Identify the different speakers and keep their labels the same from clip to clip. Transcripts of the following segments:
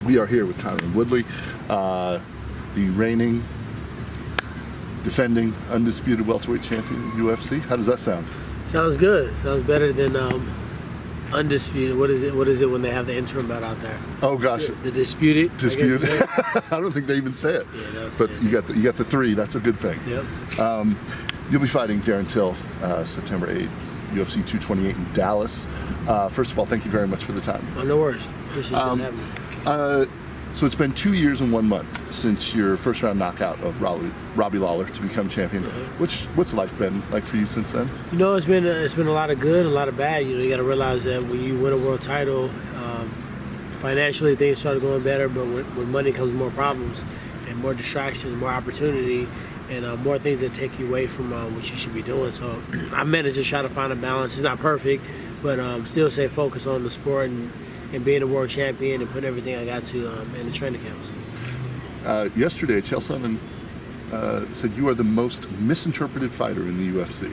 Speaker 1: We are here with Tyron Woodley, the reigning, defending, undisputed welterweight champion in UFC. How does that sound?
Speaker 2: Sounds good. Sounds better than undisputed. What is it when they have the interim bout out there?
Speaker 1: Oh gosh,
Speaker 2: The disputed.
Speaker 1: disputed. I don't think they even say it.
Speaker 2: Yeah,
Speaker 1: but you got the three. That's a good thing.
Speaker 2: Yep.
Speaker 1: You'll be fighting Darren Till September 8th, UFC 228 in Dallas. First of all, thank you very much for the time.
Speaker 2: Oh, no worries. Appreciate you having me.
Speaker 1: So it's been 2 years and 1 month since your first round knockout of Robbie Lawler to become champion. What's life been like for you since then?
Speaker 2: You know, it's been a lot of good, a lot of bad. You know, you got to realize that when you win a world title, financially things started going better, but with money comes more problems and more distractions, more opportunity, and more things that take you away from what you should be doing. So I managed to try to find a balance. It's not perfect, but still stay focused on the sport and being a world champion and putting everything I got to in the training camps.
Speaker 1: Yesterday, Chael Sonnen said you are the most misinterpreted fighter in the UFC.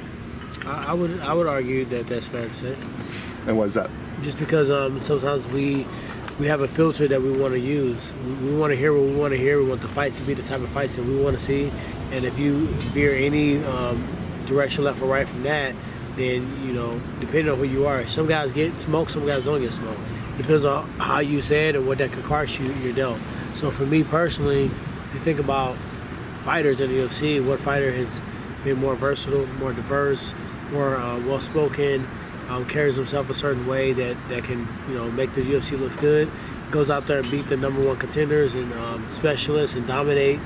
Speaker 2: I would argue that that's fair to say.
Speaker 1: And why is that?
Speaker 2: Just because sometimes we have a filter that we want to use. We want to hear what we want to hear. We want the fights to be the type of fights that we want to see. And if you veer any direction left or right from that, then, you know, depending on who you are, some guys get smoked, some guys don't get smoked. Depends on how you say it and what that could cost you your dealt. So for me personally, if you think about fighters in the UFC, what fighter has been more versatile, more diverse, more well-spoken, carries himself a certain way that can, you know, make the UFC look good, goes out there and beat the #1 contenders and specialists and dominate.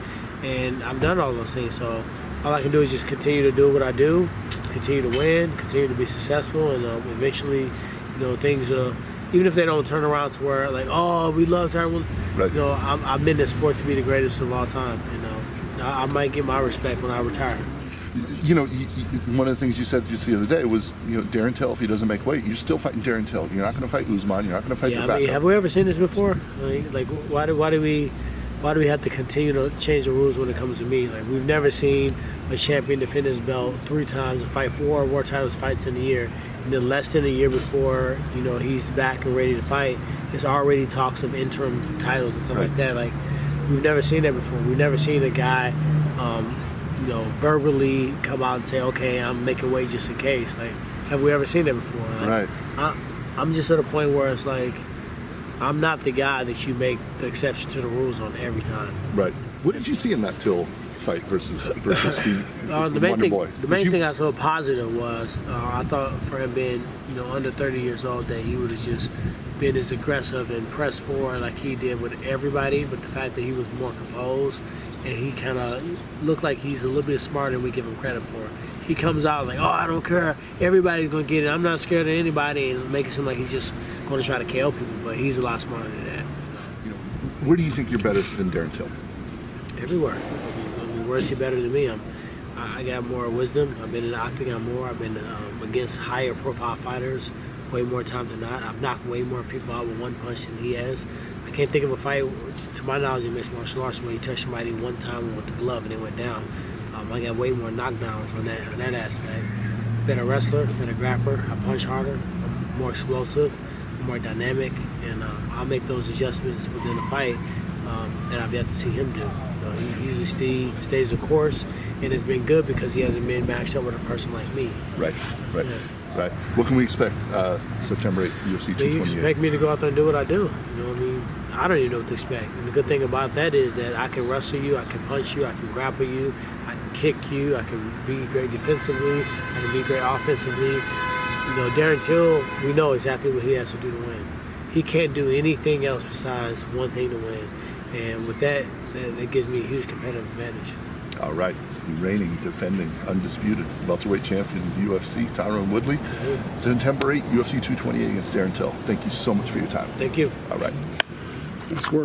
Speaker 2: And I've done all those things. So all I can do is just continue to do what I do, continue to win, continue to be successful, and eventually, you know, things even if they don't turn around to where like, oh, we love Tyron,
Speaker 1: right.
Speaker 2: You know, I'm in this sport to be the greatest of all time. You know, I might get my respect when I retire.
Speaker 1: You know, one of the things you said just the other day was, you know, Darren Till, if he doesn't make weight, you're still fighting Darren Till. You're not going to fight Usman. You're not going to fight your backup.
Speaker 2: Have we ever seen this before? Like why do we have to continue to change the rules when it comes to me? Like, we've never seen a champion defend his belt 3 times and fight 4 world titles fights in a year. And then less than a year before, you know, he's back and ready to fight, it's already talks of interim titles and stuff like that. Like, we've never seen that before. We've never seen a guy, you know, verbally come out and say, okay, I'm making weight just in case. Like, have we ever seen that before? Like,
Speaker 1: right.
Speaker 2: I'm just at a point where it's like, I'm not the guy that you make the exception to the rules on every time.
Speaker 1: Right. What did you see in that Till fight versus Steve?
Speaker 2: The main thing I saw positive was I thought for him being, you know, under 30 years old, that he would have just been as aggressive and pressed forward like he did with everybody. But the fact that he was more composed and he kind of looked like he's a little bit smarter than we give him credit for. He comes out like, oh, I don't care, everybody's gonna get it, I'm not scared of anybody, and make it seem like he's just going to try to KO people, but he's a lot smarter than that.
Speaker 1: You know, where do you think you're better than Darren Till?
Speaker 2: Everywhere. I mean, where's he better than me? I got more wisdom. I've been in the octagon more. I've been against higher profile fighters way more times than not. I've knocked way more people out with one punch than he has. I can't think of a fight, to my knowledge, in mixed martial arts where he touched somebody one time with the glove and it went down. I got way more knockdowns on that aspect. Been a wrestler, been a grappler. I punch harder. I'm more explosive, more dynamic, and I'll make those adjustments within the fight that I've yet to see him do. He usually stays the course, and it's been good because he hasn't been matched up with a person like me.
Speaker 1: Right.
Speaker 2: Yeah.
Speaker 1: Right. What can we expect September 8th, UFC 228?
Speaker 2: You expect me to go out there and do what I do. You know what I mean? I don't even know what to expect. And the good thing about that is that I can wrestle you, I can punch you, I can grapple you, I can kick you, I can be great defensively, I can be great offensively. You know, Darren Till, we know exactly what he has to do to win. He can't do anything else besides one thing to win. And with that gives me a huge competitive advantage.
Speaker 1: All right. The reigning, defending, undisputed welterweight champion in the UFC, Tyron Woodley. September 8th, UFC 228 against Darren Till. Thank you so much for your time.
Speaker 2: Thank you.
Speaker 1: All right.
Speaker 3: Nice work.